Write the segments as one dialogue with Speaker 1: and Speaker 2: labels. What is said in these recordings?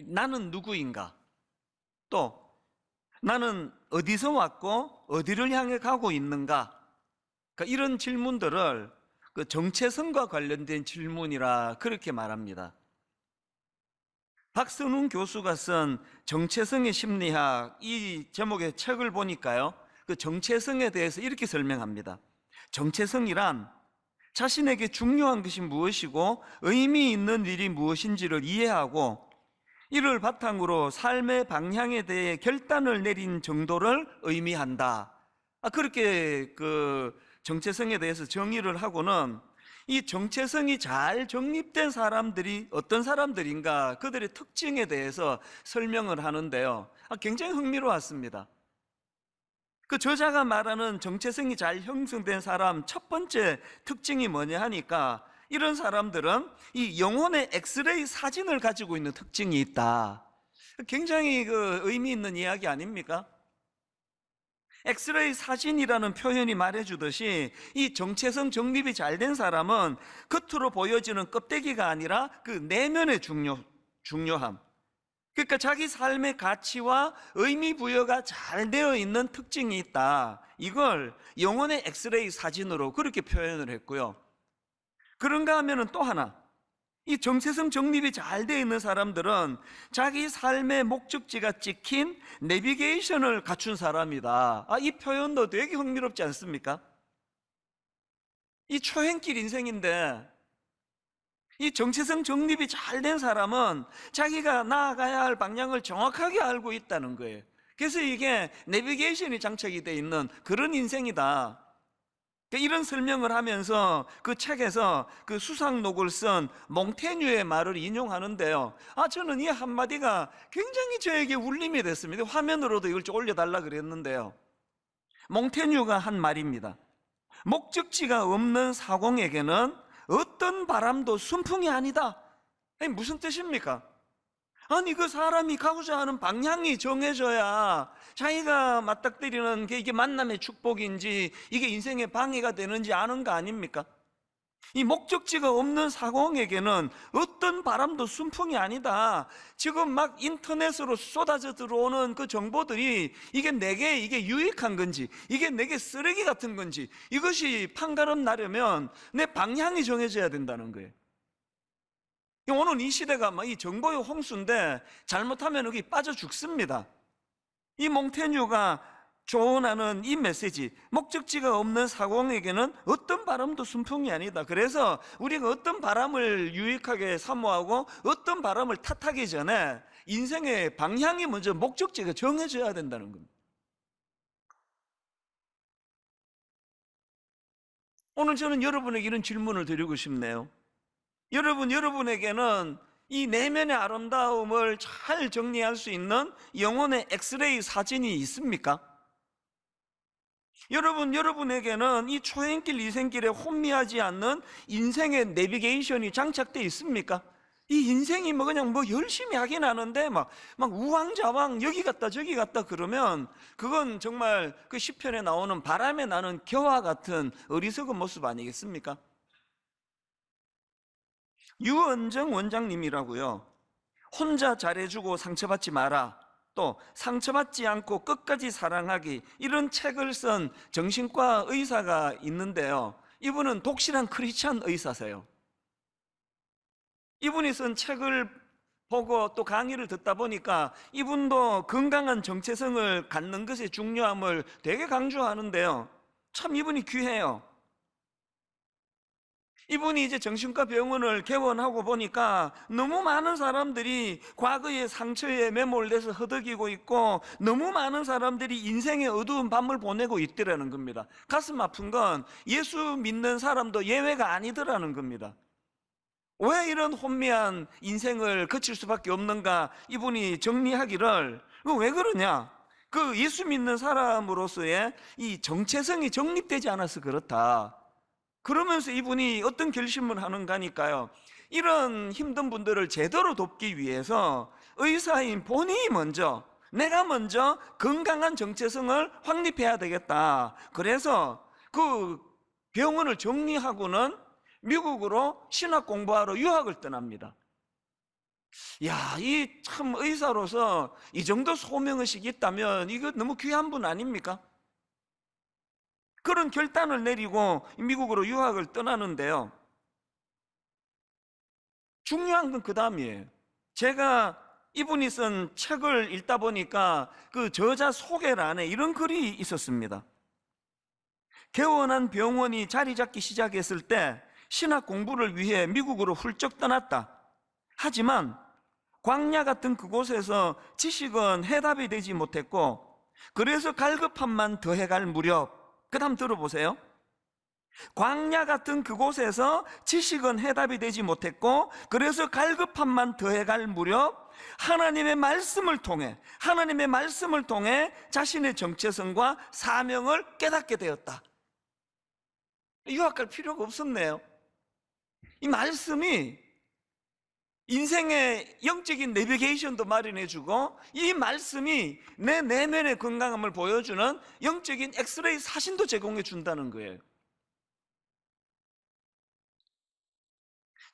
Speaker 1: 나는 누구인가? 또 나는 어디서 왔고 어디를 향해 가고 있는가? 그러니까 이런 질문들을 그 정체성과 관련된 질문이라 그렇게 말합니다. 박선웅 교수가 쓴 정체성의 심리학, 이 제목의 책을 보니까요, 그 정체성에 대해서 이렇게 설명합니다. 정체성이란 자신에게 중요한 것이 무엇이고 의미 있는 일이 무엇인지를 이해하고 이를 바탕으로 삶의 방향에 대해 결단을 내린 정도를 의미한다. 그렇게 그 정체성에 대해서 정의를 하고는 이 정체성이 잘 정립된 사람들이 어떤 사람들인가, 그들의 특징에 대해서 설명을 하는데요, 굉장히 흥미로웠습니다. 그 저자가 말하는 정체성이 잘 형성된 사람 첫 번째 특징이 뭐냐 하니까, 이런 사람들은 이 영혼의 엑스레이 사진을 가지고 있는 특징이 있다. 굉장히 그 의미 있는 이야기 아닙니까? 엑스레이 사진이라는 표현이 말해주듯이 이 정체성 정립이 잘 된 사람은 겉으로 보여지는 껍데기가 아니라 그 내면의 중요함, 그러니까 자기 삶의 가치와 의미 부여가 잘 되어 있는 특징이 있다. 이걸 영혼의 엑스레이 사진으로 그렇게 표현을 했고요. 그런가 하면은 또 하나, 이 정체성 정립이 잘 되어 있는 사람들은 자기 삶의 목적지가 찍힌 내비게이션을 갖춘 사람이다. 이 표현도 되게 흥미롭지 않습니까? 이 초행길 인생인데 이 정체성 정립이 잘 된 사람은 자기가 나아가야 할 방향을 정확하게 알고 있다는 거예요. 그래서 이게 내비게이션이 장착이 되어 있는 그런 인생이다. 이런 설명을 하면서 그 책에서 그 수상록을 쓴 몽테뉴의 말을 인용하는데요, 저는 이 한마디가 굉장히 저에게 울림이 됐습니다. 화면으로도 이걸 좀 올려달라 그랬는데요, 몽테뉴가 한 말입니다. 목적지가 없는 사공에게는 어떤 바람도 순풍이 아니다. 무슨 뜻입니까? 아니, 그 사람이 가고자 하는 방향이 정해져야 자기가 맞닥뜨리는 게 이게 만남의 축복인지 이게 인생의 방해가 되는지 아는 거 아닙니까? 이 목적지가 없는 사공에게는 어떤 바람도 순풍이 아니다. 지금 막 인터넷으로 쏟아져 들어오는 그 정보들이 이게 내게 이게 유익한 건지 이게 내게 쓰레기 같은 건지 이것이 판가름 나려면 내 방향이 정해져야 된다는 거예요. 오늘 이 시대가 막 이 정보의 홍수인데 잘못하면 여기 빠져 죽습니다. 이 몽테뉴가 조언하는 이 메시지, 목적지가 없는 사공에게는 어떤 바람도 순풍이 아니다. 그래서 우리가 어떤 바람을 유익하게 사모하고 어떤 바람을 탓하기 전에 인생의 방향이 먼저 목적지가 정해져야 된다는 겁니다. 오늘 저는 여러분에게 이런 질문을 드리고 싶네요. 여러분에게는 이 내면의 아름다움을 잘 정리할 수 있는 영혼의 엑스레이 사진이 있습니까? 여러분에게는 이 초행길 이생길에 혼미하지 않는 인생의 내비게이션이 장착되어 있습니까? 이 인생이 뭐 그냥 뭐 열심히 하긴 하는데 막 우왕좌왕 여기 갔다 저기 갔다 그러면 그건 정말 그 시편에 나오는 바람에 나는 겨와 같은 어리석은 모습 아니겠습니까? 유언정 원장님이라고요, 혼자 잘해주고 상처받지 마라, 또 상처받지 않고 끝까지 사랑하기, 이런 책을 쓴 정신과 의사가 있는데요, 이분은 독실한 크리스찬 의사세요. 이분이 쓴 책을 보고 또 강의를 듣다 보니까 이분도 건강한 정체성을 갖는 것의 중요함을 되게 강조하는데요, 참 이분이 귀해요. 이분이 이제 정신과 병원을 개원하고 보니까 너무 많은 사람들이 과거의 상처에 매몰돼서 허덕이고 있고 너무 많은 사람들이 인생의 어두운 밤을 보내고 있더라는 겁니다. 가슴 아픈 건 예수 믿는 사람도 예외가 아니더라는 겁니다. 왜 이런 혼미한 인생을 거칠 수밖에 없는가 이분이 정리하기를, 왜 그러냐, 그 예수 믿는 사람으로서의 이 정체성이 정립되지 않아서 그렇다. 그러면서 이분이 어떤 결심을 하는가니까요, 이런 힘든 분들을 제대로 돕기 위해서 의사인 본인이 먼저, 내가 먼저 건강한 정체성을 확립해야 되겠다. 그래서 그 병원을 정리하고는 미국으로 신학 공부하러 유학을 떠납니다. 야, 이 참 의사로서 이 정도 소명의식이 있다면 이거 너무 귀한 분 아닙니까? 그런 결단을 내리고 미국으로 유학을 떠나는데요. 중요한 건 그 다음이에요. 제가 이분이 쓴 책을 읽다 보니까 그 저자 소개란에 이런 글이 있었습니다. 개원한 병원이 자리 잡기 시작했을 때 신학 공부를 위해 미국으로 훌쩍 떠났다. 하지만 광야 같은 그곳에서 지식은 해답이 되지 못했고, 그래서 갈급함만 더해갈 무렵, 그 다음 들어보세요. 광야 같은 그곳에서 지식은 해답이 되지 못했고, 그래서 갈급함만 더해갈 무렵 하나님의 말씀을 통해 자신의 정체성과 사명을 깨닫게 되었다. 유학 갈 필요가 없었네요. 이 말씀이 인생의 영적인 내비게이션도 마련해주고, 이 말씀이 내 내면의 건강함을 보여주는 영적인 엑스레이 사진도 제공해 준다는 거예요.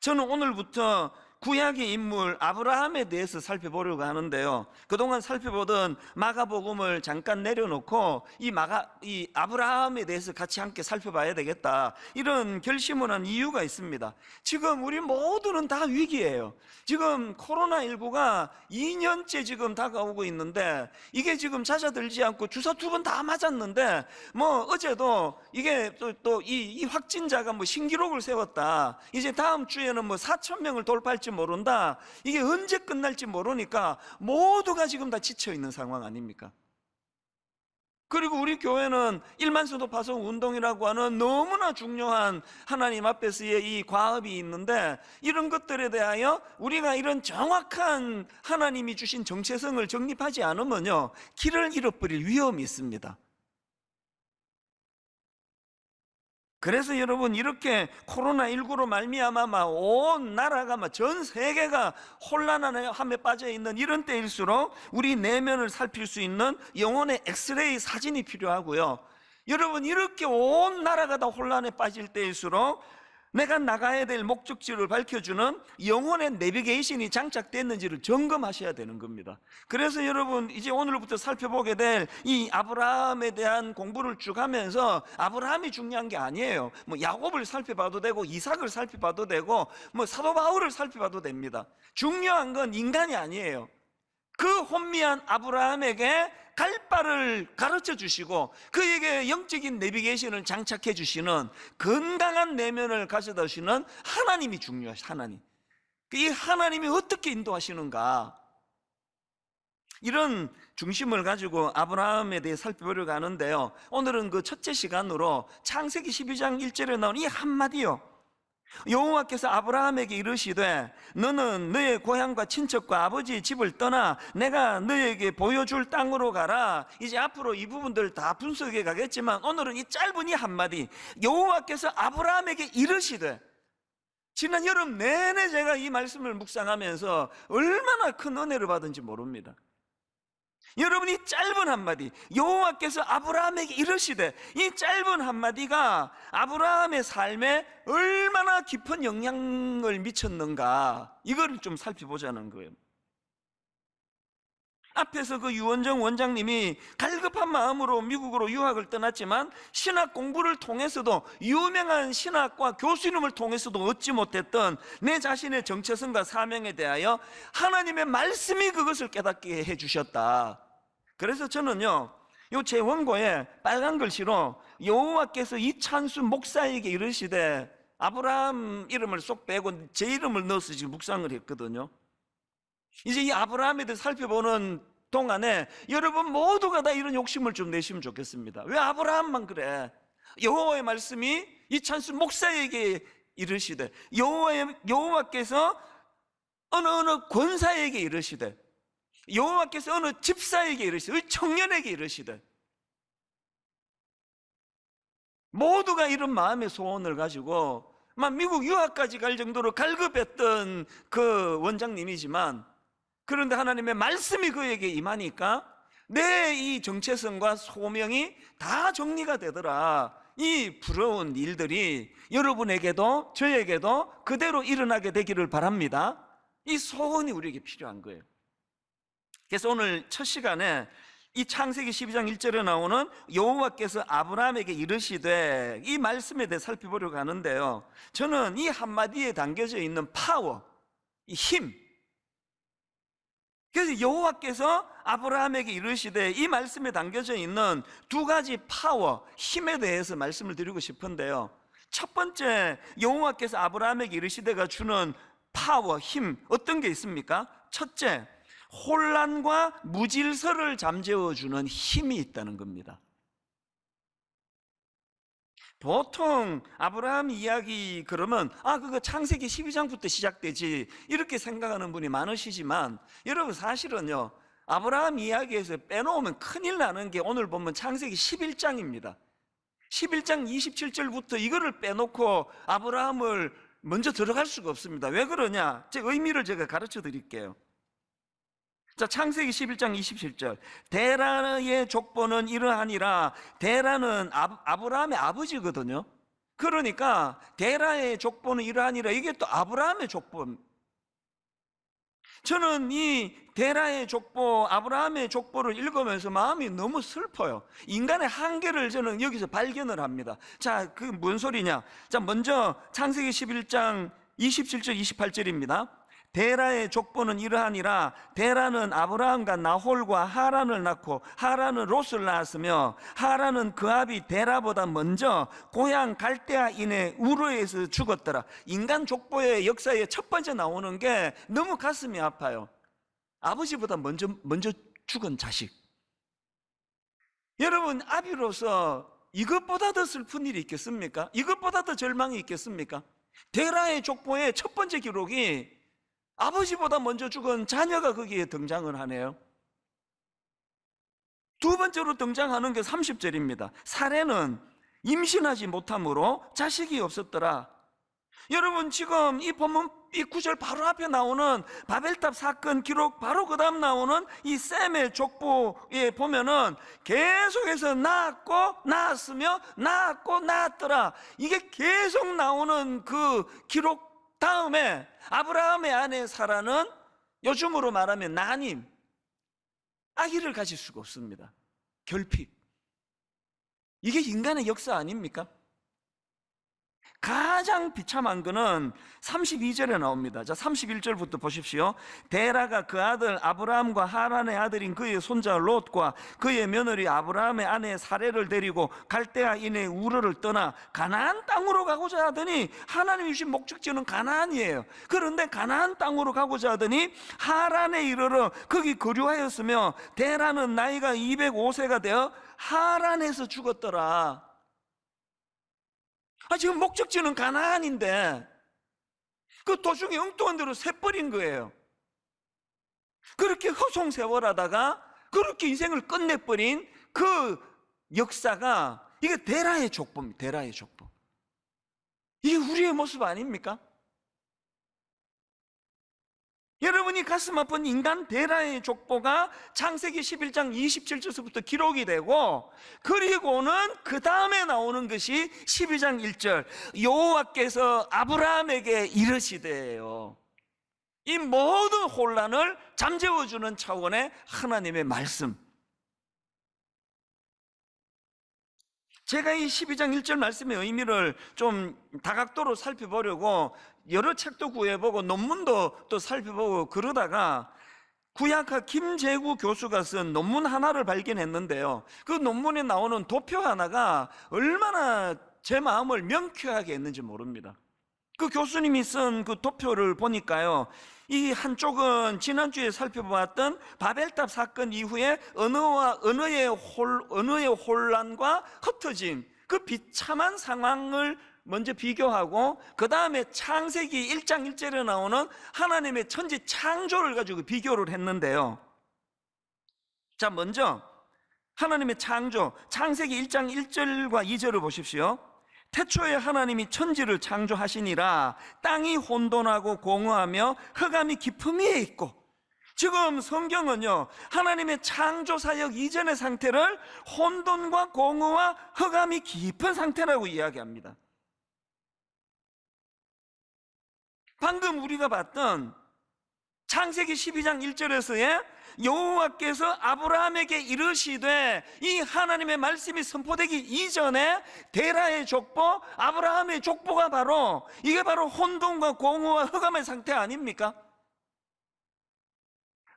Speaker 1: 저는 오늘부터 구약의 인물 아브라함에 대해서 살펴보려고 하는데요. 그동안 살펴보던 마가복음을 잠깐 내려놓고 이 아브라함에 대해서 같이 함께 살펴봐야 되겠다, 이런 결심을 한 이유가 있습니다. 지금 우리 모두는 다 위기예요. 지금 코로나19가 2년째 지금 다가오고 있는데, 이게 지금 잦아들지 않고 주사 2번 다 맞았는데, 어제도 이게 또 이 확진자가 신기록을 세웠다. 이제 다음 주에는 4,000명을 돌파할지 모른다. 이게 언제 끝날지 모르니까 모두가 지금 다 지쳐 있는 상황 아닙니까? 그리고 우리 교회는 일만수도 파송 운동이라고 하는 너무나 중요한 하나님 앞에서의 이 과업이 있는데, 이런 것들에 대하여 우리가 이런 정확한 하나님이 주신 정체성을 정립하지 않으면요, 길을 잃어버릴 위험이 있습니다. 그래서 여러분, 이렇게 코로나19로 말미암아 온 나라가 전 세계가 혼란함에 빠져 있는 이런 때일수록 우리 내면을 살필 수 있는 영혼의 엑스레이 사진이 필요하고요. 여러분, 이렇게 온 나라가 다 혼란에 빠질 때일수록 내가 나가야 될 목적지를 밝혀주는 영혼의 내비게이션이 장착됐는지를 점검하셔야 되는 겁니다. 그래서 여러분, 이제 오늘부터 살펴보게 될 이 아브라함에 대한 공부를 쭉 하면서 아브라함이 중요한 게 아니에요. 야곱을 살펴봐도 되고 이삭을 살펴봐도 되고 사도 바울을 살펴봐도 됩니다. 중요한 건 인간이 아니에요. 그 혼미한 아브라함에게 갈 바를 가르쳐 주시고 그에게 영적인 내비게이션을 장착해 주시는 건강한 내면을 가져다 주시는 하나님이 중요하시. 하나님, 이 하나님이 어떻게 인도하시는가, 이런 중심을 가지고 아브라함에 대해 살펴보려고 하는데요. 오늘은 그 첫째 시간으로 창세기 12장 1절에 나온 이 한마디요. 여호와께서 아브라함에게 이르시되 너는 너의 고향과 친척과 아버지의 집을 떠나 내가 너에게 보여줄 땅으로 가라. 이제 앞으로 이 부분들 다 분석해 가겠지만 오늘은 이 짧은 이 한마디, 여호와께서 아브라함에게 이르시되, 지난 여름 내내 제가 이 말씀을 묵상하면서 얼마나 큰 은혜를 받은지 모릅니다. 여러분이 짧은 한마디, 여호와께서 아브라함에게 이르시되, 이 짧은 한마디가 아브라함의 삶에 얼마나 깊은 영향을 미쳤는가, 이걸 좀 살펴보자는 거예요. 앞에서 그 유원정 원장님이 갈급한 마음으로 미국으로 유학을 떠났지만 신학 공부를 통해서도, 유명한 신학과 교수님을 통해서도 얻지 못했던 내 자신의 정체성과 사명에 대하여 하나님의 말씀이 그것을 깨닫게 해주셨다. 그래서 저는요, 요 제 원고에 빨간 글씨로 여호와께서 이찬수 목사에게 이르시되, 아브라함 이름을 쏙 빼고 제 이름을 넣어서 지금 묵상을 했거든요. 이제 이 아브라함에 대해 살펴보는 동안에 여러분 모두가 다 이런 욕심을 좀 내시면 좋겠습니다. 왜 아브라함만 그래? 여호와의 말씀이 이찬수 목사에게 이르시되, 여호와께서 어느 권사에게 이르시되, 여호와께서 어느 집사에게 이르시되, 청년에게 이르시되, 모두가 이런 마음의 소원을 가지고 미국 유학까지 갈 정도로 갈급했던 그 원장님이지만, 그런데 하나님의 말씀이 그에게 임하니까 내 이 정체성과 소명이 다 정리가 되더라. 이 부러운 일들이 여러분에게도 저에게도 그대로 일어나게 되기를 바랍니다. 이 소원이 우리에게 필요한 거예요. 그래서 오늘 첫 시간에 이 창세기 12장 1절에 나오는 여호와께서 아브라함에게 이르시되, 이 말씀에 대해 살펴보려고 하는데요, 저는 이 한마디에 담겨져 있는 파워, 이 힘, 그래서 여호와께서 아브라함에게 이르시되, 이 말씀에 담겨져 있는 두 가지 파워, 힘에 대해서 말씀을 드리고 싶은데요, 첫 번째 여호와께서 아브라함에게 이르시되가 주는 파워, 힘, 어떤 게 있습니까? 첫째, 혼란과 무질서를 잠재워주는 힘이 있다는 겁니다. 보통 아브라함 이야기 그러면 그거 창세기 12장부터 시작되지, 이렇게 생각하는 분이 많으시지만, 여러분 사실은요, 아브라함 이야기에서 빼놓으면 큰일 나는 게 오늘 보면 창세기 11장입니다 11장 27절부터 이거를 빼놓고 아브라함을 먼저 들어갈 수가 없습니다. 왜 그러냐? 제 의미를 제가 가르쳐 드릴게요. 자, 창세기 11장 27절, 데라의 족보는 이러하니라. 데라는 아브라함의 아버지거든요. 그러니까 데라의 족보는 이러하니라, 이게 또 아브라함의 족보. 저는 이 데라의 족보, 아브라함의 족보를 읽으면서 마음이 너무 슬퍼요. 인간의 한계를 저는 여기서 발견을 합니다. 자, 그 뭔 소리냐? 자, 먼저 창세기 11장 27절 28절입니다 데라의 족보는 이러하니라. 데라는 아브라함과 나홀과 하란을 낳고 하란은 롯을 낳았으며, 하란은 그 아비 데라보다 먼저 고향 갈대아인의 우르에서 죽었더라. 인간 족보의 역사에 첫 번째 나오는 게 너무 가슴이 아파요. 아버지보다 먼저 죽은 자식. 여러분, 아비로서 이것보다 더 슬픈 일이 있겠습니까? 이것보다 더 절망이 있겠습니까? 데라의 족보의 첫 번째 기록이 아버지보다 먼저 죽은 자녀가 거기에 등장을 하네요. 두 번째로 등장하는 게 30절입니다 사레는 임신하지 못함으로 자식이 없었더라. 여러분, 지금 이 본문 이 구절 바로 앞에 나오는 바벨탑 사건 기록 바로 그 다음 나오는 이 셈의 족보에 보면은 계속해서 낳았고 낳았으며 낳았고 낳았더라, 이게 계속 나오는 그 기록 다음에 아브라함의 아내 사라는 요즘으로 말하면 난임, 아기를 가질 수가 없습니다. 결핍. 이게 인간의 역사 아닙니까? 가장 비참한 거는 32절에 나옵니다. 자, 31절부터 보십시오. 데라가 그 아들 아브라함과 하란의 아들인 그의 손자 롯과 그의 며느리 아브라함의 아내 사레를 데리고 갈대아인의 우르를 떠나 가나안 땅으로 가고자 하더니, 하나님이 주신 목적지는 가나안이에요. 그런데 가나안 땅으로 가고자 하더니 하란에 이르러 거기 거류하였으며, 데라는 나이가 205세가 되어 하란에서 죽었더라. 지금 목적지는 가나안인데 그 도중에 엉뚱한 대로 새버린 거예요. 그렇게 허송세월하다가 그렇게 인생을 끝내버린 그 역사가, 이게 데라의 족보입니다. 데라의 족보. 이게 우리의 모습 아닙니까? 여러분이 가슴 아픈 인간 데라의 족보가 창세기 11장 27절부터 기록이 되고, 그리고는 그 다음에 나오는 것이 12장 1절, 여호와께서 아브라함에게 이르시되요. 이 모든 혼란을 잠재워주는 차원의 하나님의 말씀. 제가 이 12장 1절 말씀의 의미를 좀 다각도로 살펴보려고 여러 책도 구해보고 논문도 또 살펴보고 그러다가 구약학 김재구 교수가 쓴 논문 하나를 발견했는데요, 그 논문에 나오는 도표 하나가 얼마나 제 마음을 명쾌하게 했는지 모릅니다. 그 교수님이 쓴 그 도표를 보니까요, 이 한쪽은 지난주에 살펴보았던 바벨탑 사건 이후에 언어의 혼란과 흩어짐, 그 비참한 상황을 먼저 비교하고, 그 다음에 창세기 1장 1절에 나오는 하나님의 천지 창조를 가지고 비교를 했는데요, 자, 먼저 하나님의 창조, 창세기 1장 1절과 2절을 보십시오. 태초에 하나님이 천지를 창조하시니라. 땅이 혼돈하고 공허하며 흑암이 깊음 위에 있고. 지금 성경은요, 하나님의 창조 사역 이전의 상태를 혼돈과 공허와 흑암이 깊은 상태라고 이야기합니다. 방금 우리가 봤던 창세기 12장 1절에서의 여호와께서 아브라함에게 이르시되, 이 하나님의 말씀이 선포되기 이전에 데라의 족보, 아브라함의 족보가 바로 이게 바로 혼돈과 공허와 흑암의 상태 아닙니까?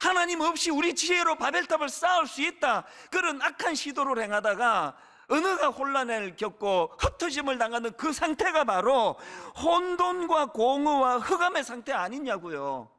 Speaker 1: 하나님 없이 우리 지혜로 바벨탑을 쌓을 수 있다, 그런 악한 시도를 행하다가 언어가 혼란을 겪고 흩어짐을 당하는 그 상태가 바로 혼돈과 공허와 흑암의 상태 아니냐고요.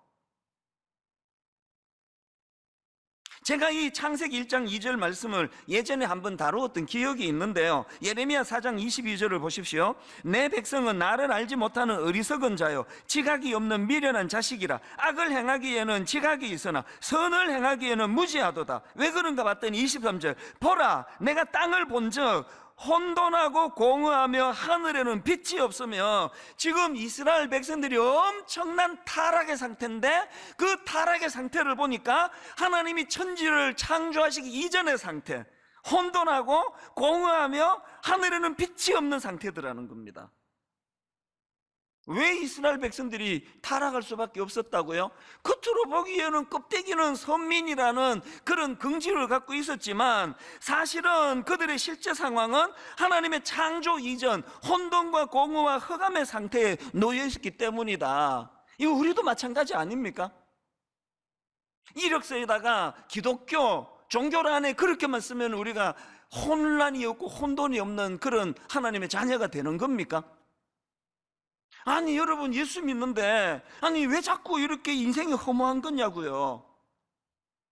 Speaker 1: 제가 이 창세기 1장 2절 말씀을 예전에 한번 다루었던 기억이 있는데요, 예레미야 4장 22절을 보십시오. 내 백성은 나를 알지 못하는 어리석은 자요, 지각이 없는 미련한 자식이라. 악을 행하기에는 지각이 있으나 선을 행하기에는 무지하도다. 왜 그런가 봤더니 23절, 보라 내가 땅을 본즉 혼돈하고 공허하며 하늘에는 빛이 없으며. 지금 이스라엘 백성들이 엄청난 타락의 상태인데, 그 타락의 상태를 보니까 하나님이 천지를 창조하시기 이전의 상태, 혼돈하고 공허하며 하늘에는 빛이 없는 상태더라는 겁니다. 왜 이스라엘 백성들이 타락할 수밖에 없었다고요? 겉으로 보기에는 껍데기는 선민이라는 그런 긍지를 갖고 있었지만, 사실은 그들의 실제 상황은 하나님의 창조 이전 혼돈과 공허와 흑암의 상태에 놓여 있었기 때문이다. 이거 우리도 마찬가지 아닙니까? 이력서에다가 기독교 종교를 안에 그렇게만 쓰면 우리가 혼란이 없고 혼돈이 없는 그런 하나님의 자녀가 되는 겁니까? 아니 여러분, 예수 믿는데 아니 왜 자꾸 이렇게 인생이 허무한 거냐고요.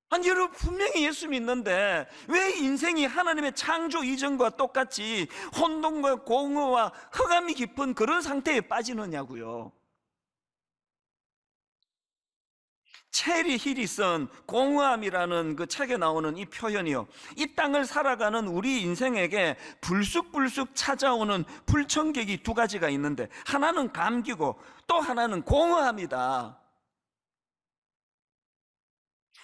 Speaker 1: 아니 여러분, 분명히 예수 믿는데 왜 인생이 하나님의 창조 이전과 똑같이 혼돈과 공허와 흑암이 깊은 그런 상태에 빠지느냐고요. 체리 힐이 쓴 공허함이라는 그 책에 나오는 이 표현이요, 이 땅을 살아가는 우리 인생에게 불쑥불쑥 찾아오는 불청객이 두 가지가 있는데, 하나는 감기고 또 하나는 공허함이다.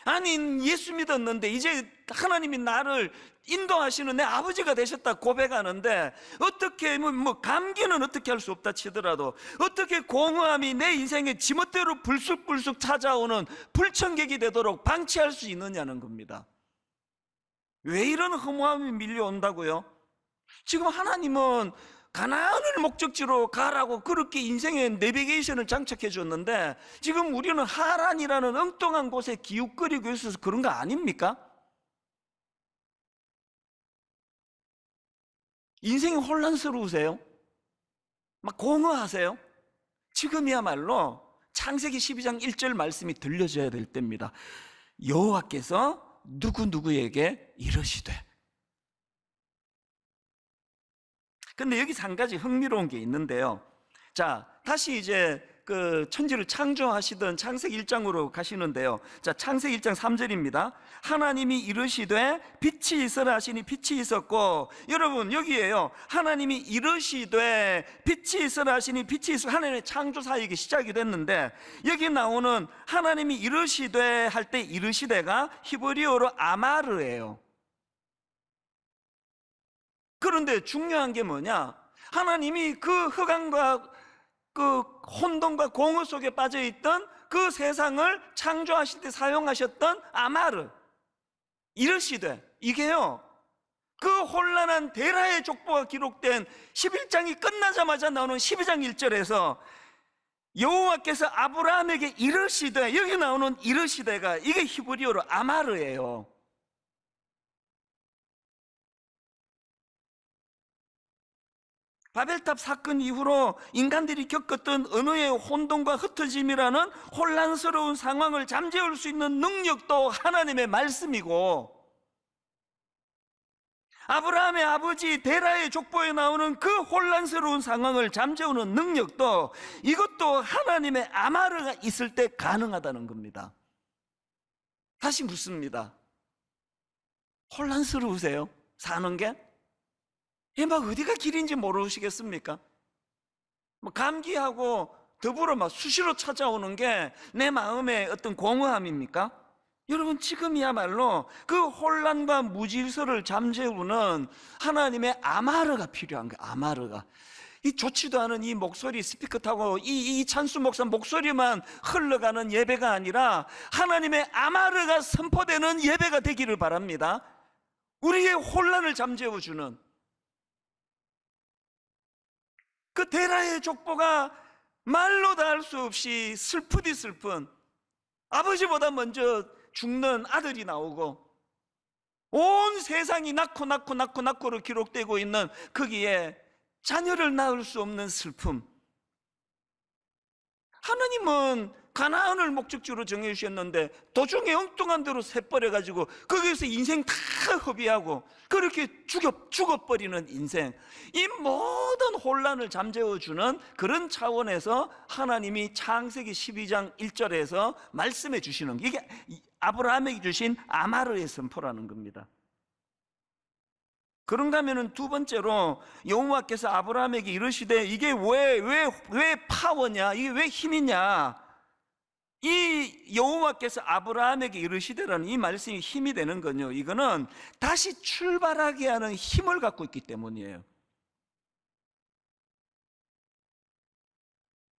Speaker 1: 아니 예수 믿었는데 이제 하나님이 나를 인도하시는 내 아버지가 되셨다 고백하는데, 어떻게 감기는 어떻게 할 수 없다 치더라도 어떻게 공허함이 내 인생에 지멋대로 불쑥불쑥 찾아오는 불청객이 되도록 방치할 수 있느냐는 겁니다. 왜 이런 허무함이 밀려온다고요? 지금 하나님은 가나안을 목적지로 가라고 그렇게 인생의 내비게이션을 장착해 줬는데, 지금 우리는 하란이라는 엉뚱한 곳에 기웃거리고 있어서 그런 거 아닙니까? 인생이 혼란스러우세요? 막 공허하세요? 지금이야말로 창세기 12장 1절 말씀이 들려줘야 될 때입니다. 여호와께서 누구누구에게 이르시되. 근데 여기서 한 가지 흥미로운 게 있는데요, 자 다시 이제 그 천지를 창조하시던 창세기 1장으로 가시는데요, 자 창세기 1장 3절입니다. 하나님이 이르시되 빛이 있으라 하시니 빛이 있었고. 여러분 여기에요, 하나님이 이르시되 빛이 있으라 하시니 빛이 있어, 하나님의 창조 사역이 시작이 됐는데, 여기 나오는 하나님이 이르시되 할 때 이르시되가 히브리어로 아마르예요. 그런데 중요한 게 뭐냐, 하나님이 그 흑암과 그 혼돈과 공허 속에 빠져있던 그 세상을 창조하실 때 사용하셨던 아마르, 이르시되, 이게요 그 혼란한 데라의 족보가 기록된 11장이 끝나자마자 나오는 12장 1절에서 여호와께서 아브라함에게 이르시되, 여기 나오는 이르시되가 이게 히브리어로 아마르예요. 바벨탑 사건 이후로 인간들이 겪었던 언어의 혼돈과 흩어짐이라는 혼란스러운 상황을 잠재울 수 있는 능력도 하나님의 말씀이고, 아브라함의 아버지 데라의 족보에 나오는 그 혼란스러운 상황을 잠재우는 능력도, 이것도 하나님의 아마르가 있을 때 가능하다는 겁니다. 다시 묻습니다. 혼란스러우세요? 사는 게? 막 어디가 길인지 모르시겠습니까? 감기하고 더불어 막 수시로 찾아오는 게 내 마음의 어떤 공허함입니까? 여러분 지금이야말로 그 혼란과 무질서를 잠재우는 하나님의 아마르가 필요한 거예요. 아마르가. 이 좋지도 않은 이 목소리 스피커 타고 이 찬수 목사 목소리만 흘러가는 예배가 아니라 하나님의 아마르가 선포되는 예배가 되기를 바랍니다. 우리의 혼란을 잠재워주는 그 데라의 족보가 말로 다 할 수 없이 슬프디 슬픈 아버지보다 먼저 죽는 아들이 나오고 온 세상이 낳고로 기록되고 있는 거기에 자녀를 낳을 수 없는 슬픔. 하나님은 가나안을 목적지로 정해주셨는데 도중에 엉뚱한 대로 새버려가지고 거기에서 인생 다 허비하고 그렇게 죽어버리는 인생, 이 모든 혼란을 잠재워주는 그런 차원에서 하나님이 창세기 12장 1절에서 말씀해 주시는 게 이게 아브라함에게 주신 아마르의 선포라는 겁니다. 그런가 하면은 두 번째로 여호와께서 아브라함에게 이르시되 이게 왜 파워냐, 이게 왜 힘이냐, 이 여호와께서 아브라함에게 이르시되라는 이 말씀이 힘이 되는 건요, 이거는 다시 출발하게 하는 힘을 갖고 있기 때문이에요.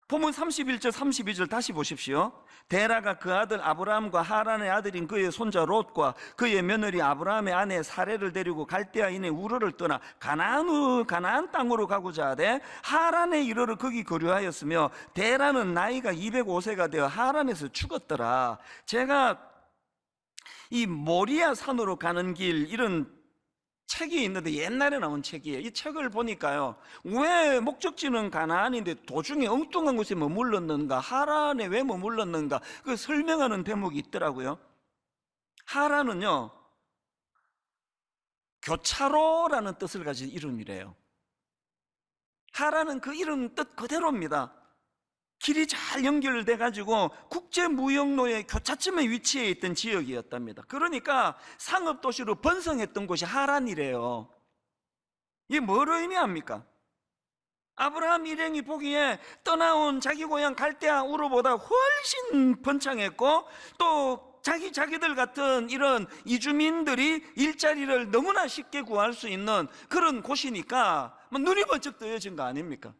Speaker 1: 본문 31절 32절 다시 보십시오. 데라가 그 아들 아브라함과 하란의 아들인 그의 손자 롯과 그의 며느리 아브라함의 아내 사레를 데리고 갈대아인의 우르를 떠나 가나안 땅으로 가고자 하되 하란에 이르러 거기 거류하였으며 데라는 나이가 205세가 되어 하란에서 죽었더라. 제가 이 모리아 산으로 가는 길, 이런 책이 있는데 옛날에 나온 책이에요. 이 책을 보니까요, 왜 목적지는 가나안인데 도중에 엉뚱한 곳에 머물렀는가, 하란에 왜 머물렀는가, 그 설명하는 대목이 있더라고요. 하란은요, 교차로라는 뜻을 가진 이름이래요. 하란은 그 이름 뜻 그대로입니다. 길이 잘 연결돼 가지고 국제무역로의 교차점에 위치해 있던 지역이었답니다. 그러니까 상업도시로 번성했던 곳이 하란이래요. 이게 뭘 의미합니까? 아브라함 일행이 보기에 떠나온 자기 고향 갈대아 우르보다 훨씬 번창했고, 또 자기들 같은 이런 이주민들이 일자리를 너무나 쉽게 구할 수 있는 그런 곳이니까 눈이 번쩍 뜨여진 거 아닙니까?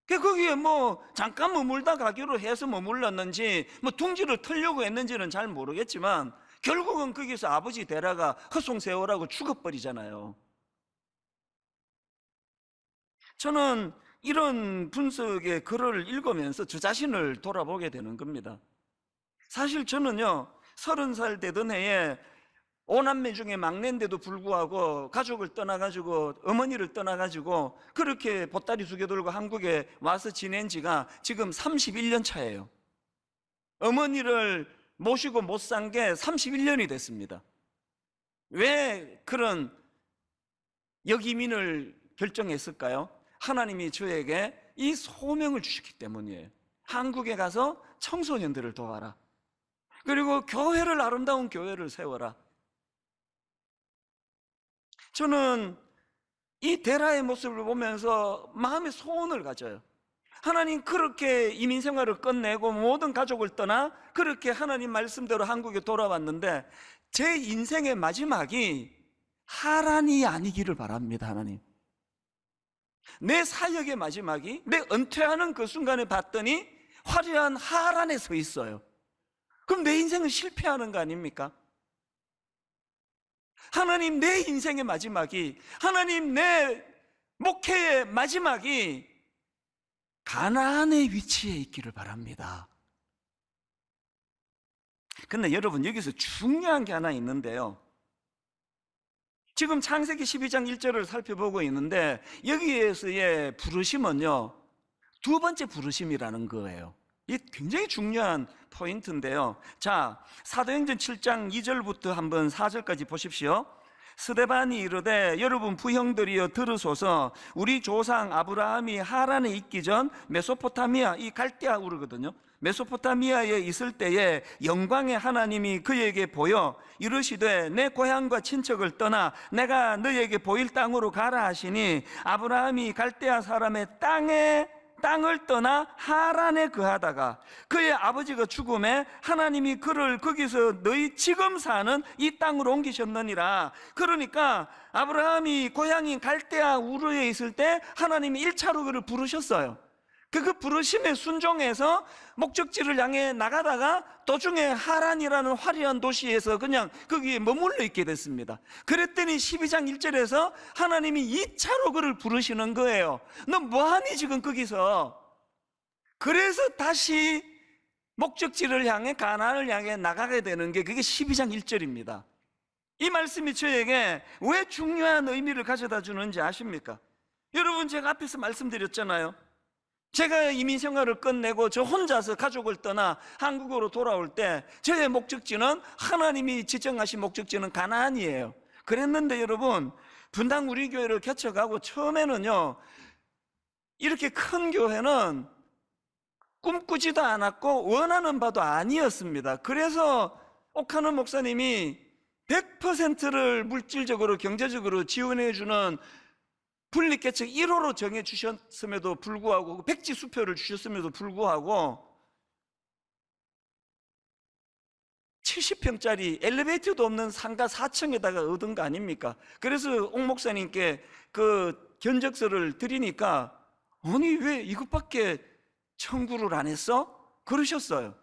Speaker 1: 거기에 뭐 잠깐 머물다 가기로 해서 머물렀는지 뭐 둥지를 털려고 했는지는 잘 모르겠지만 결국은 거기서 아버지 데라가 헛송세월하고 죽어버리잖아요. 저는 이런 분석의 글을 읽으면서 저 자신을 돌아보게 되는 겁니다. 사실 저는요, 30살 되던 해에 5남매 중에 막내인데도 불구하고 가족을 떠나가지고, 어머니를 떠나가지고 그렇게 보따리 2개 들고 한국에 와서 지낸 지가 지금 31년 차예요. 어머니를 모시고 못 산 게 31년이 됐습니다. 왜 그런 역이민을 결정했을까요? 하나님이 저에게 이 소명을 주셨기 때문이에요. 한국에 가서 청소년들을 도와라, 그리고 교회를, 아름다운 교회를 세워라. 저는 이 데라의 모습을 보면서 마음의 소원을 가져요. 하나님, 그렇게 이민 생활을 끝내고 모든 가족을 떠나 그렇게 하나님 말씀대로 한국에 돌아왔는데 제 인생의 마지막이 하란이 아니기를 바랍니다. 하나님, 내 사역의 마지막이, 내 은퇴하는 그 순간에 봤더니 화려한 하란에 서 있어요. 그럼 내 인생은 실패하는 거 아닙니까? 하나님, 내 인생의 마지막이, 하나님, 내 목회의 마지막이 가나안의 위치에 있기를 바랍니다. 근데 여러분, 여기서 중요한 게 하나 있는데요, 지금 창세기 12장 1절을 살펴보고 있는데 여기에서의 부르심은요, 두 번째 부르심이라는 거예요. 이게 굉장히 중요한 포인트인데요. 자, 사도행전 7장 2절부터 한번 4절까지 보십시오. 스데반이 이르되 여러분 부형들이여 들으소서. 우리 조상 아브라함이 하란에 있기 전 메소포타미아, 이 갈대아 우르거든요, 메소포타미아에 있을 때에 영광의 하나님이 그에게 보여 이르시되 내 고향과 친척을 떠나 내가 너에게 보일 땅으로 가라 하시니 아브라함이 갈대아 사람의 땅을 떠나 하란에 거하다가 그의 아버지가 죽음에 하나님이 그를 거기서 너희 지금 사는 이 땅으로 옮기셨느니라. 그러니까 아브라함이 고향인 갈대아 우르에 있을 때 하나님이 1차로 그를 부르셨어요. 그 부르심에 순종해서 목적지를 향해 나가다가 도중에 하란이라는 화려한 도시에서 그냥 거기에 머물러 있게 됐습니다. 그랬더니 12장 1절에서 하나님이 2차로 그를 부르시는 거예요. 너 뭐하니 지금 거기서? 그래서 다시 목적지를 향해 가나안을 향해 나가게 되는 게 그게 12장 1절입니다. 이 말씀이 저에게 왜 중요한 의미를 가져다 주는지 아십니까? 여러분, 제가 앞에서 말씀드렸잖아요. 제가 이민 생활을 끝내고 저 혼자서 가족을 떠나 한국으로 돌아올 때 저의 목적지는, 하나님이 지정하신 목적지는 가나안이에요. 그랬는데 여러분, 분당 우리 교회를 개척하고 처음에는요, 이렇게 큰 교회는 꿈꾸지도 않았고 원하는 바도 아니었습니다. 그래서 옥하는 목사님이 100%를 물질적으로 경제적으로 지원해 주는 분리개척 1호로 정해 주셨음에도 불구하고, 백지 수표를 주셨음에도 불구하고 70평짜리 엘리베이터도 없는 상가 4층에다가 얻은 거 아닙니까? 그래서 옥 목사님께 그 견적서를 드리니까, 아니 왜 이것밖에 청구를 안 했어? 그러셨어요.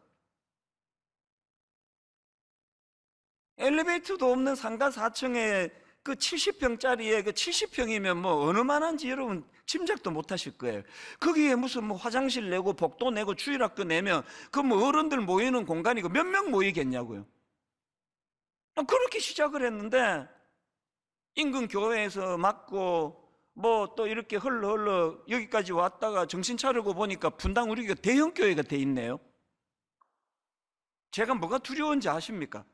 Speaker 1: 엘리베이터도 없는 상가 4층에 그 70평짜리에, 그 70평이면 뭐 어느 만한지 여러분 짐작도 못 하실 거예요. 거기에 무슨 뭐 화장실 내고 복도 내고 주일학교 내면 그 뭐 어른들 모이는 공간이고 몇 명 모이겠냐고요. 그렇게 시작을 했는데 인근 교회에서 맞고 뭐 또 이렇게 흘러 여기까지 왔다가 정신 차리고 보니까 분당 우리 교회 대형 교회가 돼 있네요. 제가 뭐가 두려운지 아십니까?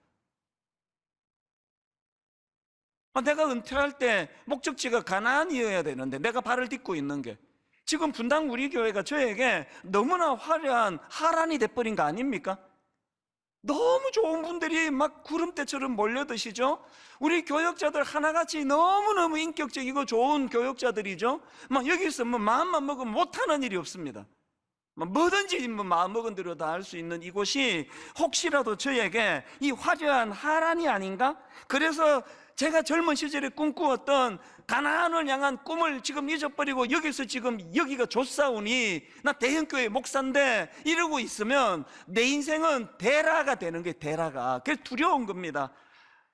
Speaker 1: 내가 은퇴할 때 목적지가 가나안이어야 되는데 내가 발을 딛고 있는 게 지금 분당 우리 교회가 저에게 너무나 화려한 하란이 돼버린 거 아닙니까? 너무 좋은 분들이 막 구름대처럼 몰려드시죠? 우리 교역자들 하나같이 너무너무 인격적이고 좋은 교역자들이죠? 막 여기서 뭐 마음만 먹으면 못하는 일이 없습니다. 뭐든지 뭐 마음 먹은 대로 다 할 수 있는 이곳이 혹시라도 저에게 이 화려한 하란이 아닌가? 그래서 제가 젊은 시절에 꿈꾸었던 가나안을 향한 꿈을 지금 잊어버리고 여기서 지금 여기가 좋사오니 나 대형교회 목사인데 이러고 있으면 내 인생은 대라가 되는 게, 대라가. 그래서 두려운 겁니다.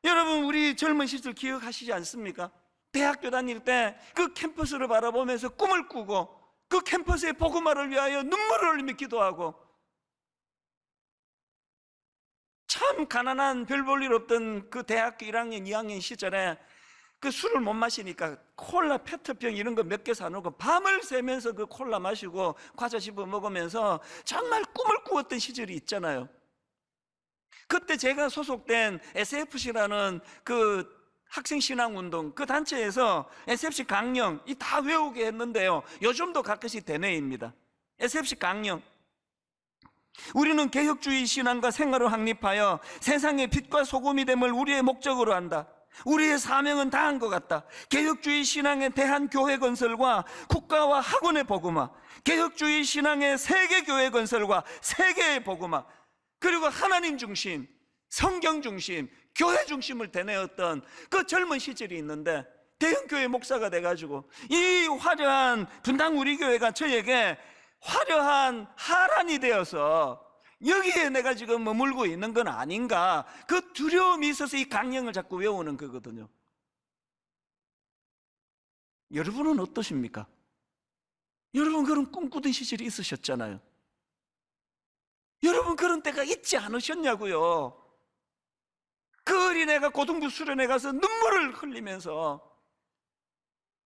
Speaker 1: 여러분, 우리 젊은 시절 기억하시지 않습니까? 대학교 다닐 때 그 캠퍼스를 바라보면서 꿈을 꾸고 그 캠퍼스의 복음화를 위하여 눈물을 흘리며 기도하고, 참 가난한 별 볼 일 없던 그 대학교 1학년 2학년 시절에 그 술을 못 마시니까 콜라 페트병 이런 거 몇 개 사놓고 밤을 새면서 그 콜라 마시고 과자 집어 먹으면서 정말 꿈을 꾸었던 시절이 있잖아요. 그때 제가 소속된 SFC라는 그 학생신앙운동 그 단체에서 SFC 강령 이 다 외우게 했는데요, 요즘도 가끔씩 대내입니다. SFC 강령, 우리는 개혁주의 신앙과 생활을 확립하여 세상의 빛과 소금이 됨을 우리의 목적으로 한다. 우리의 사명은 다한 것 같다. 개혁주의 신앙의 대한교회 건설과 국가와 학원의 복음화, 개혁주의 신앙의 세계교회 건설과 세계의 복음화, 그리고 하나님 중심, 성경 중심, 교회 중심을 되뇌었던 그 젊은 시절이 있는데, 대형교회 목사가 돼가지고 이 화려한 분당 우리 교회가 저에게 화려한 하란이 되어서 여기에 내가 지금 머물고 있는 건 아닌가, 그 두려움이 있어서 이 강령을 자꾸 외우는 거거든요. 여러분은 어떠십니까? 여러분 그런 꿈꾸던 시절이 있으셨잖아요. 여러분 그런 때가 있지 않으셨냐고요. 그 어린애가 고등부 수련회 가서 눈물을 흘리면서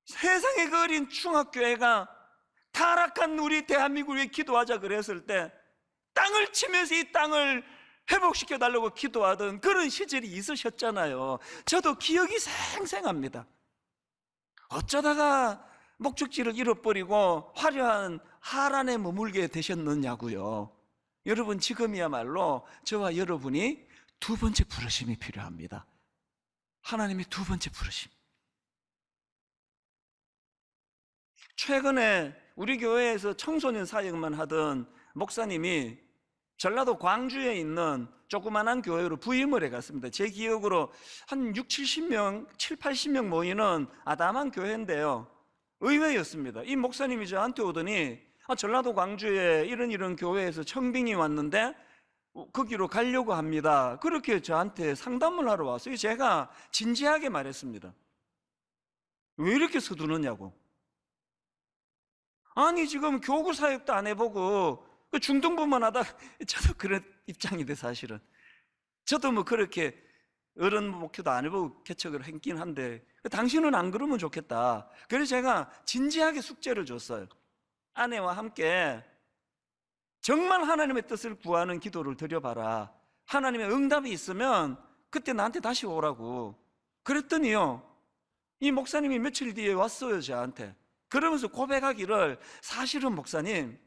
Speaker 1: 세상의 그 어린 중학교애가 타락한 우리 대한민국을 위해 기도하자 그랬을 때 땅을 치면서 이 땅을 회복시켜 달라고 기도하던 그런 시절이 있으셨잖아요. 저도 기억이 생생합니다. 어쩌다가 목적지를 잃어버리고 화려한 하란에 머물게 되셨느냐고요. 여러분 지금이야말로 저와 여러분이 두 번째 부르심이 필요합니다. 하나님의 두 번째 부르심. 최근에 우리 교회에서 청소년 사역만 하던 목사님이 전라도 광주에 있는 조그만한 교회로 부임을 해갔습니다. 제 기억으로 한 70명, 80명 모이는 아담한 교회인데요, 의외였습니다. 이 목사님이 저한테 오더니 전라도 광주에 이런 교회에서 청빙이 왔는데 거기로 가려고 합니다. 그렇게 저한테 상담을 하러 왔어요. 제가 진지하게 말했습니다. 왜 이렇게 서두르냐고. 아니 지금 교구 사역도 안 해보고 중등부만 하다. 저도 그런 입장인데 사실은 저도 뭐 그렇게 어른 목회도 안 해보고 개척을 했긴 한데 당신은 안 그러면 좋겠다. 그래서 제가 진지하게 숙제를 줬어요. 아내와 함께 정말 하나님의 뜻을 구하는 기도를 드려봐라. 하나님의 응답이 있으면 그때 나한테 다시 오라고. 그랬더니요, 이 목사님이 며칠 뒤에 왔어요 저한테. 그러면서 고백하기를, 사실은 목사님,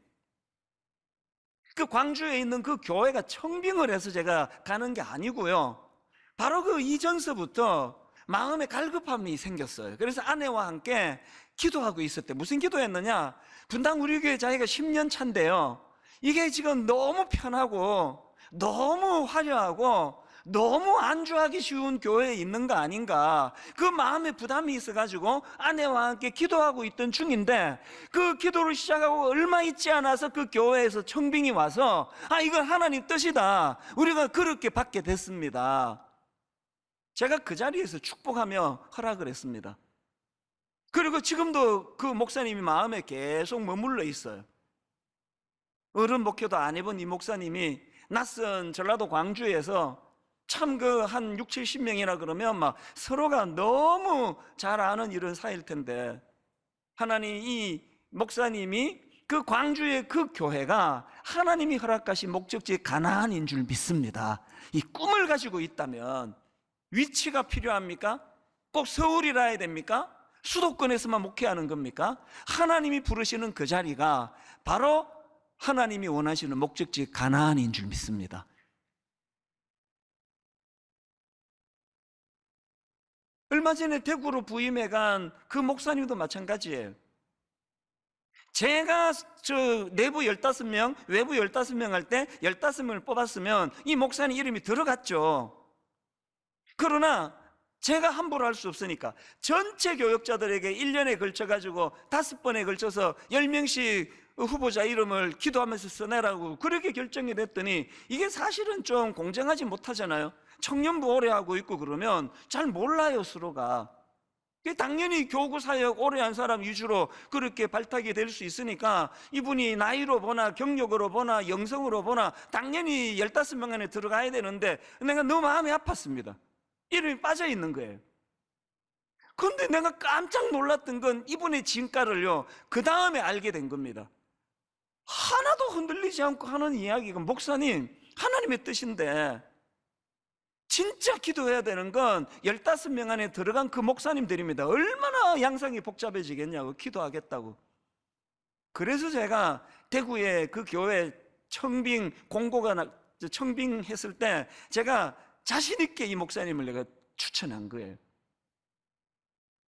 Speaker 1: 그 광주에 있는 그 교회가 청빙을 해서 제가 가는 게 아니고요, 바로 그 이전서부터 마음에 갈급함이 생겼어요. 그래서 아내와 함께 기도하고 있었대. 무슨 기도했느냐? 분당 우리 교회 자기가 10년 차인데요, 이게 지금 너무 편하고 너무 화려하고 너무 안주하기 쉬운 교회에 있는 거 아닌가, 그 마음에 부담이 있어가지고 아내와 함께 기도하고 있던 중인데, 그 기도를 시작하고 얼마 있지 않아서 그 교회에서 청빙이 와서 이건 하나님 뜻이다, 우리가 그렇게 받게 됐습니다. 제가 그 자리에서 축복하며 허락을 했습니다. 그리고 지금도 그 목사님이 마음에 계속 머물러 있어요. 어른 목회도 안 해본 이 목사님이 낯선 전라도 광주에서 참 그 한 6, 70명이라 그러면 막 서로가 너무 잘 아는 이런 사이일 텐데, 하나님 이 목사님이 그 광주의 그 교회가 하나님이 허락하신 목적지 가나안인 줄 믿습니다. 이 꿈을 가지고 있다면 위치가 필요합니까? 꼭 서울이라 해야 됩니까? 수도권에서만 목회하는 겁니까? 하나님이 부르시는 그 자리가 바로 하나님이 원하시는 목적지 가나안인 줄 믿습니다. 얼마 전에 대구로 부임해 간 그 목사님도 마찬가지예요. 제가 내부 15명, 외부 15명 할 때 15명을 뽑았으면 이 목사님 이름이 들어갔죠. 그러나 제가 함부로 할 수 없으니까 전체 교역자들에게 1년에 걸쳐가지고 5번에 걸쳐서 10명씩 후보자 이름을 기도하면서 써내라고 그렇게 결정이 됐더니, 이게 사실은 좀 공정하지 못하잖아요. 청년부 오래 하고 있고 그러면 잘 몰라요 서로가. 당연히 교구 사역 오래 한 사람 위주로 그렇게 발탁이 될 수 있으니까, 이분이 나이로 보나 경력으로 보나 영성으로 보나 당연히 15명 안에 들어가야 되는데, 내가 너무 마음이 아팠습니다. 이름이 빠져 있는 거예요. 그런데 내가 깜짝 놀랐던 건 이분의 진가를요, 그 다음에 알게 된 겁니다. 하나도 흔들리지 않고 하는 이야기가, 목사님 하나님의 뜻인데 진짜 기도해야 되는 건 15명 안에 들어간 그 목사님들입니다. 얼마나 양상이 복잡해지겠냐고 기도하겠다고. 그래서 제가 대구에 그 교회 청빙 공고가 청빙했을 때 제가 자신 있게 이 목사님을 내가 추천한 거예요.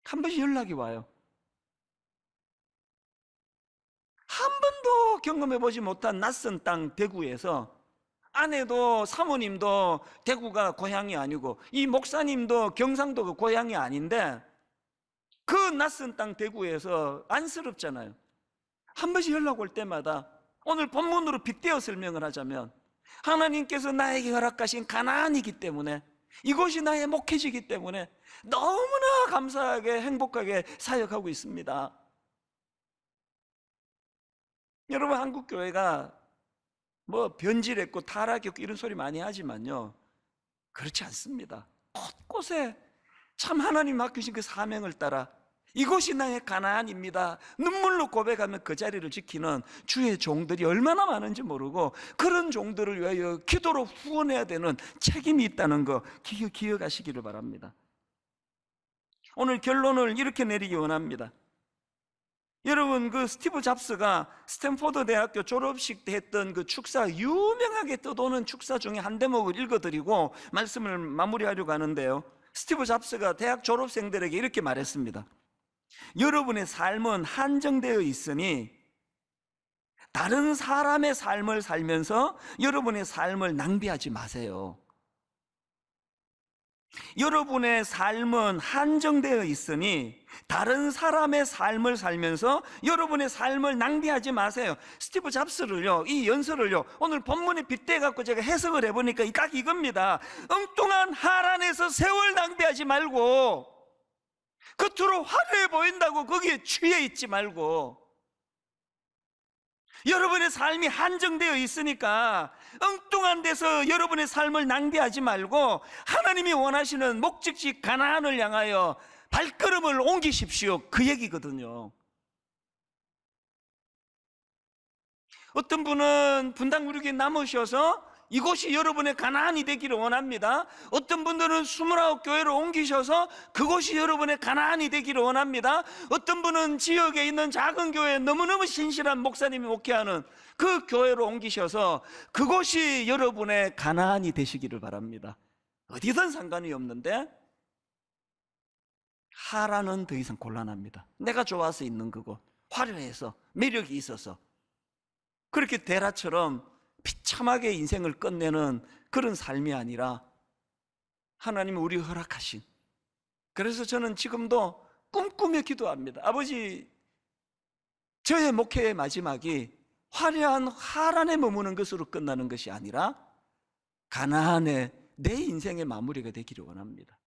Speaker 1: 한 번씩 연락이 와요. 한 번도 경험해보지 못한 낯선 땅 대구에서, 아내도 사모님도 대구가 고향이 아니고 이 목사님도 경상도가 고향이 아닌데, 그 낯선 땅 대구에서 안쓰럽잖아요. 한 번씩 연락 올 때마다, 오늘 본문으로 빗대어 설명을 하자면, 하나님께서 나에게 허락하신 가나안이기 때문에, 이곳이 나의 목회지이기 때문에 너무나 감사하게 행복하게 사역하고 있습니다. 여러분, 한국 교회가 뭐 변질했고 타락했고 이런 소리 많이 하지만요, 그렇지 않습니다. 곳곳에 참 하나님 맡기신 그 사명을 따라 이곳이 나의 가나안입니다, 눈물로 고백하며 그 자리를 지키는 주의 종들이 얼마나 많은지 모르고, 그런 종들을 위하여 기도로 후원해야 되는 책임이 있다는 거 기억하시기를 바랍니다. 오늘 결론을 이렇게 내리기 원합니다. 여러분, 그 스티브 잡스가 스탠포드 대학교 졸업식 때 했던 그 축사, 유명하게 떠도는 축사 중에 한 대목을 읽어드리고 말씀을 마무리하려고 하는데요, 스티브 잡스가 대학 졸업생들에게 이렇게 말했습니다. 여러분의 삶은 한정되어 있으니 다른 사람의 삶을 살면서 여러분의 삶을 낭비하지 마세요. 여러분의 삶은 한정되어 있으니 다른 사람의 삶을 살면서 여러분의 삶을 낭비하지 마세요. 스티브 잡스를요, 이 연설을요, 오늘 본문에 빗대 갖고 제가 해석을 해보니까 딱 이겁니다. 엉뚱한 하란에서 세월 낭비하지 말고, 겉으로 화려해 보인다고 거기에 취해 있지 말고, 여러분의 삶이 한정되어 있으니까 엉뚱한 데서 여러분의 삶을 낭비하지 말고 하나님이 원하시는 목적지 가나안을 향하여 발걸음을 옮기십시오, 그 얘기거든요. 어떤 분은 분당 구역에 남으셔서 이곳이 여러분의 가나안이 되기를 원합니다. 어떤 분들은 29교회로 옮기셔서 그곳이 여러분의 가나안이 되기를 원합니다. 어떤 분은 지역에 있는 작은 교회에 너무너무 신실한 목사님이 목회하는 그 교회로 옮기셔서 그곳이 여러분의 가나안이 되시기를 바랍니다. 어디든 상관이 없는데 하란은 더 이상 곤란합니다. 내가 좋아서 있는 그곳, 화려해서 매력이 있어서 그렇게 데라처럼 비참하게 인생을 끝내는 그런 삶이 아니라 하나님이 우리 허락하신, 그래서 저는 지금도 꿈꾸며 기도합니다. 아버지, 저의 목회의 마지막이 화려한 하란에 머무는 것으로 끝나는 것이 아니라 가나안의 내 인생의 마무리가 되기를 원합니다.